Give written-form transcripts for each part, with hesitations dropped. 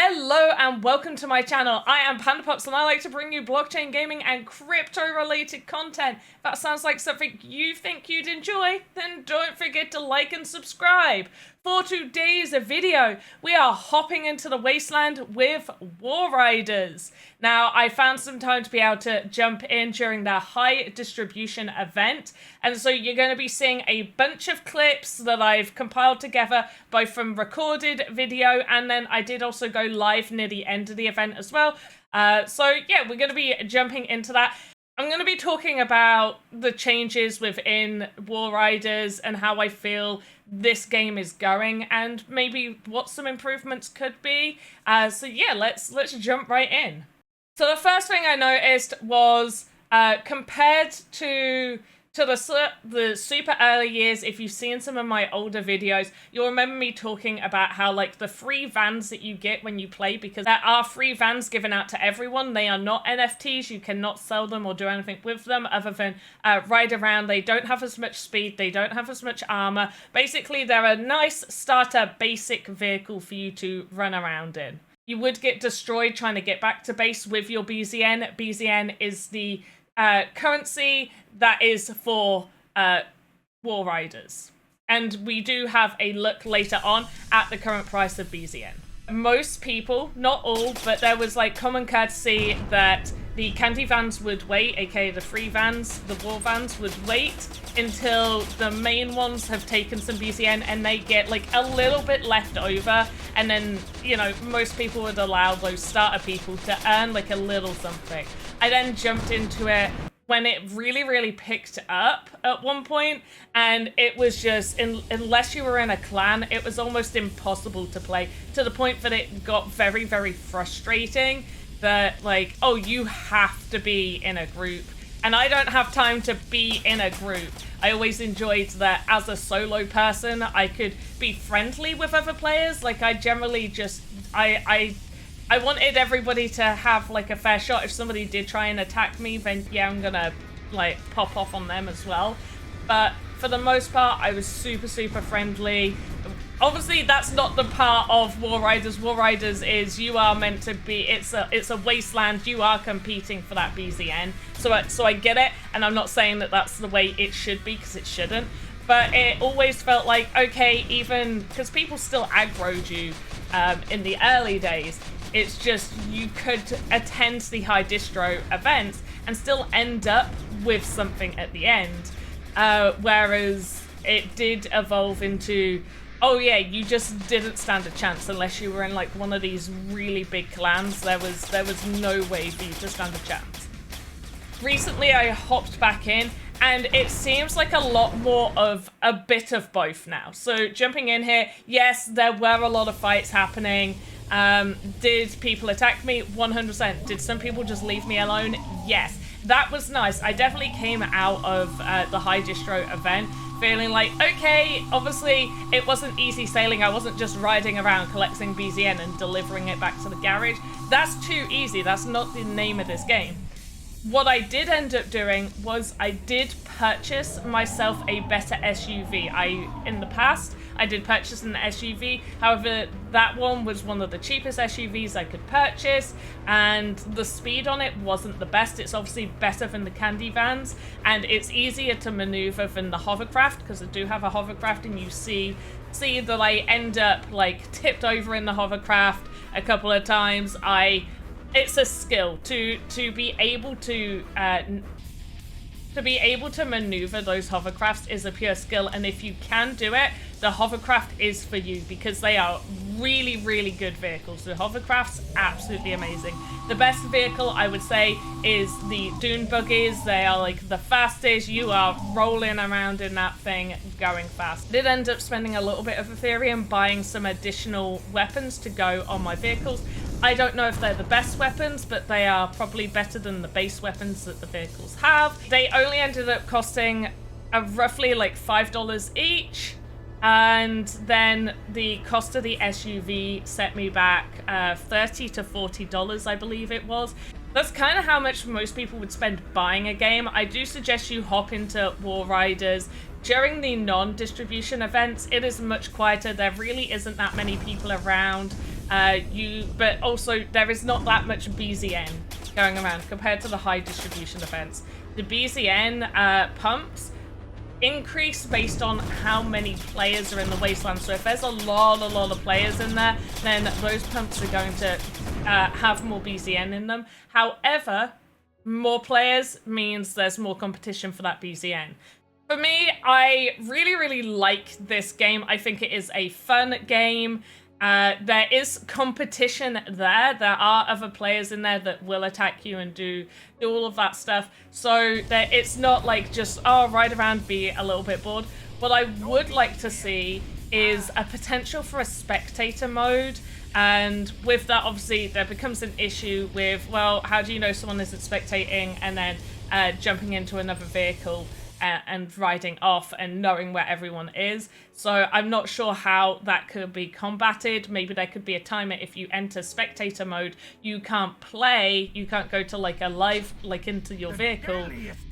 Hello and welcome to my channel. I am PandaPops and I like to bring you blockchain gaming and crypto related content. If that sounds like something you think you'd enjoy, then don't forget to like and subscribe. For today's video, we are hopping into the wasteland with War Riders. Now, I found some time to be able to jump in during the high distribution event, and so you're going to be seeing a bunch of clips that I've compiled together, both from recorded video, and then I did also go live near the end of the event as well. So yeah, we're going to be jumping into that. I'm going to be talking about the changes within War Riders and how I feel this game is going and maybe what some improvements could be. So yeah, let's jump right in. So the first thing I noticed was compared to the super early years, if you've seen some of my older videos, you'll remember me talking about how, like, the free vans that you get when you play, because there are free vans given out to everyone. They are not NFTs. You cannot sell them or do anything with them other than ride around. They don't have as much speed. They don't have as much armor. Basically, they're a nice starter basic vehicle for you to run around in. You would get destroyed trying to get back to base with your BZN. BZN is the currency that is for War Riders. And we do have a look later on at the current price of BZN. Most people, not all, but there was like common courtesy that the candy vans would wait, aka the free vans, the war vans would wait until the main ones have taken some BZN and they get like a little bit left over, and then, you know, most people would allow those starter people to earn like a little something. I then jumped into it when it really picked up at one point, and it was just, unless you were in a clan, it was almost impossible to play, to the point that it got very frustrating that, like, oh, you have to be in a group, and I don't have time to be in a group. I always enjoyed that as a solo person, I could be friendly with other players. Like, I generally just, I wanted everybody to have, like, a fair shot. If somebody did try and attack me, then yeah, I'm gonna, like, pop off on them as well. But for the most part, I was super friendly. Obviously, that's not the part of War Riders. War Riders is, you are meant to be, it's a wasteland. You are competing for that BZN. So I get it, and I'm not saying that that's the way it should be, because it shouldn't. But it always felt like, okay, even, because people still aggroed you in the early days, it's just you could attend the high distro events and still end up with something at the end. Whereas it did evolve into, oh yeah, you just didn't stand a chance unless you were in like one of these really big clans. There was no way for you to stand a chance. Recently I hopped back in, and it seems like a lot more of a bit of both now. So jumping in here, yes, there were a lot of fights happening. Did people attack me? 100%. Did some people just leave me alone? Yes. That was nice. I definitely came out of the high distro event feeling like, okay, obviously it wasn't easy sailing. I wasn't just riding around collecting BZN and delivering it back to the garage. That's too easy. That's not the name of this game. What I did end up doing was I did purchase myself a better SUV. In the past, I did purchase an SUV. However, that one was one of the cheapest SUVs I could purchase, and the speed on it wasn't the best. It's obviously better than the candy vans, and it's easier to maneuver than the hovercraft, because I do have a hovercraft, and you see that I end up like tipped over in the hovercraft a couple of times. It's a skill to be able to maneuver those hovercrafts is a pure skill, and if you can do it, the hovercraft is for you, because they are really good vehicles. The hovercraft's absolutely amazing. The best vehicle, I would say, is the dune buggies. They are like the fastest. You are rolling around in that thing going fast. I did end up spending a little bit of Ethereum buying some additional weapons to go on my vehicles. I don't know if they're the best weapons, but they are probably better than the base weapons that the vehicles have. They only ended up costing roughly like $5 each, and then the cost of the SUV set me back $30 to $40, I believe it was. That's kind of how much most people would spend buying a game. I do suggest you hop into War Riders during the non-distribution events. It is much quieter. There really isn't that many people around. But also there is not that much BZN going around compared to the high distribution events. The BZN pumps increase based on how many players are in the Wasteland. So if there's a lot of players in there, then those pumps are going to have more BZN in them. However, more players means there's more competition for that BZN. For me, I really like this game. I think it is a fun game. There is competition there. There are other players in there that will attack you and do all of that stuff. So it's not like just, oh, ride around, be a little bit bored. What I would like to see is a potential for a spectator mode. And with that, obviously, there becomes an issue with, well, how do you know someone isn't spectating and then jumping into another vehicle and riding off and knowing where everyone is. So I'm not sure how that could be combated. Maybe there could be a timer. If you enter spectator mode, you can't play, you can't go to like a live, like into your vehicle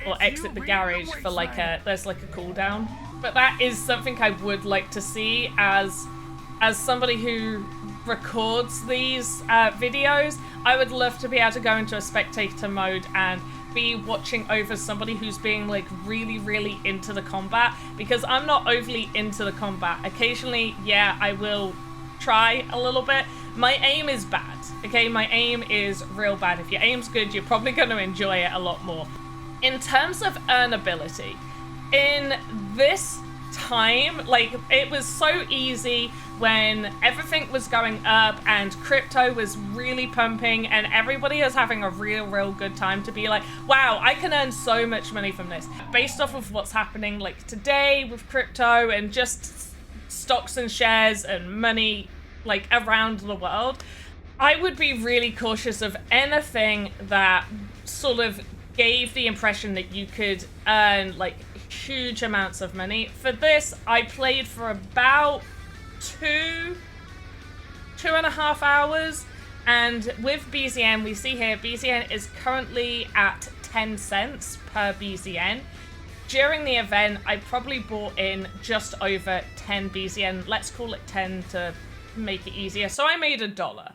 or exit the garage for like there's like a cooldown. But that is something I would like to see as somebody who records these videos. I would love to be able to go into a spectator mode and be watching over somebody who's being like really into the combat, because I'm not overly into the combat. Occasionally, yeah, I will try a little bit. My aim is bad, okay? My aim is real bad. If your aim's good, you're probably going to enjoy it a lot more. In terms of earnability, in this time, like, it was so easy when everything was going up and crypto was really pumping and everybody was having a real good time to be like, wow, I can earn so much money from this. Based off of what's happening like today with crypto and just stocks and shares and money like around the world, I would be really cautious of anything that sort of gave the impression that you could earn like huge amounts of money. For this, I played for about 2.5 hours, and with BZN, we see here BZN is currently at 10 cents per BZN. During the event, I probably bought in just over 10 BZN. Let's call it 10 to make it easier. So I made $1.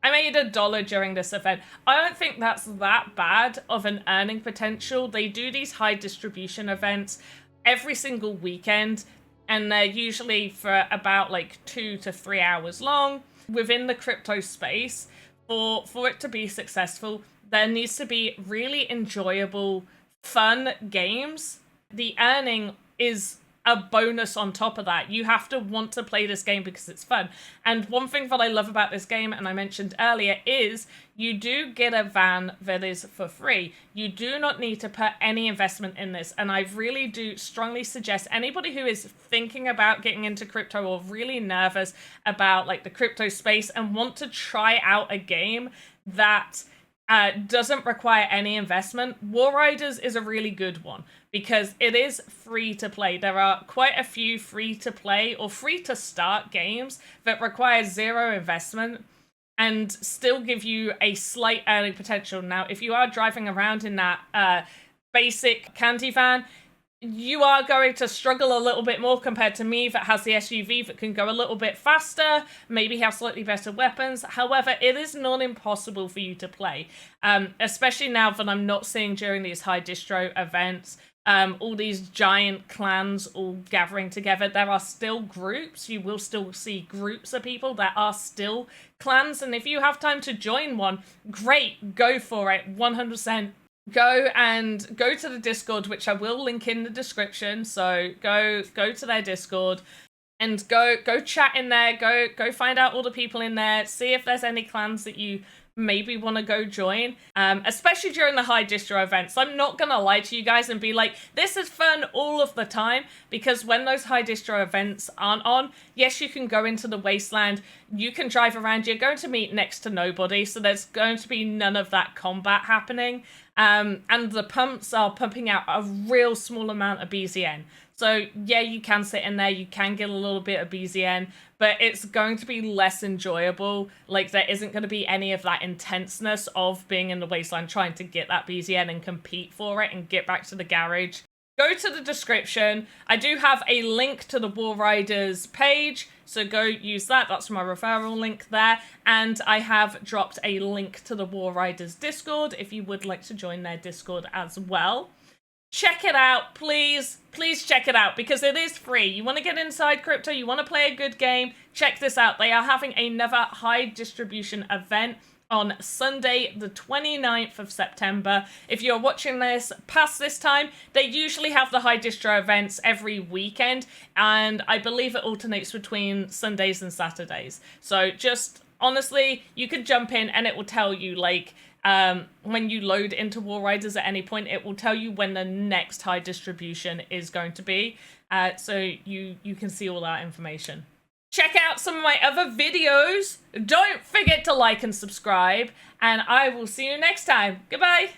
I made $1 during this event. I don't think that's that bad of an earning potential. They do these high distribution events every single weekend, and they're usually for about like 2 to 3 hours long. Within the crypto space, for it to be successful, there needs to be really enjoyable, fun games. The earning is a bonus on top of that. You have to want to play this game because it's fun. And one thing that I love about this game, and I mentioned earlier, is you do get a van that is for free. You do not need to put any investment in this. And I really do strongly suggest anybody who is thinking about getting into crypto or really nervous about like the crypto space and want to try out a game that doesn't require any investment, War Riders is a really good one because it is free to play. There are quite a few free to play or free to start games that require zero investment and still give you a slight earning potential. Now, if you are driving around in that basic candy van, you are going to struggle a little bit more compared to me that has the SUV that can go a little bit faster, maybe have slightly better weapons. However, it is not impossible for you to play, especially now that I'm not seeing during these high distro events all these giant clans all gathering together. There are still groups. You will still see groups of people. There are still clans, and if you have time to join one, great, go for it, 100%. Go to the Discord, which I will link in the description. So go to their Discord and go chat in there. Go find out all the people in there. See if there's any clans that you maybe want to go join, especially during the high distro events. I'm not gonna lie to you guys and be like, this is fun all of the time, because when those high distro events aren't on, yes, you can go into the wasteland, you can drive around, you're going to meet next to nobody, so there's going to be none of that combat happening, and the pumps are pumping out a real small amount of BZN. So yeah, you can sit in there, you can get a little bit of BZN, but it's going to be less enjoyable. Like, there isn't going to be any of that intenseness of being in the wasteland trying to get that BZN and compete for it and get back to the garage. go to the description. I do have a link to the War Riders page, so go use that. That's my referral link there. And I have dropped a link to the War Riders Discord if you would like to join their Discord as well. Check it out, please. Please check it out, because it is free. You want to get inside crypto, you want to play a good game, check this out. They are having another high distribution event on Sunday, the 29th of September. If you're watching this past this time, they usually have the high distro events every weekend, and I believe it alternates between Sundays and Saturdays. So just, honestly, you could jump in and it will tell you, like, when you load into War Riders at any point, it will tell you when the next high distribution is going to be. So you can see all that information. Check out some of my other videos. Don't forget to like and subscribe, and I will see you next time. Goodbye.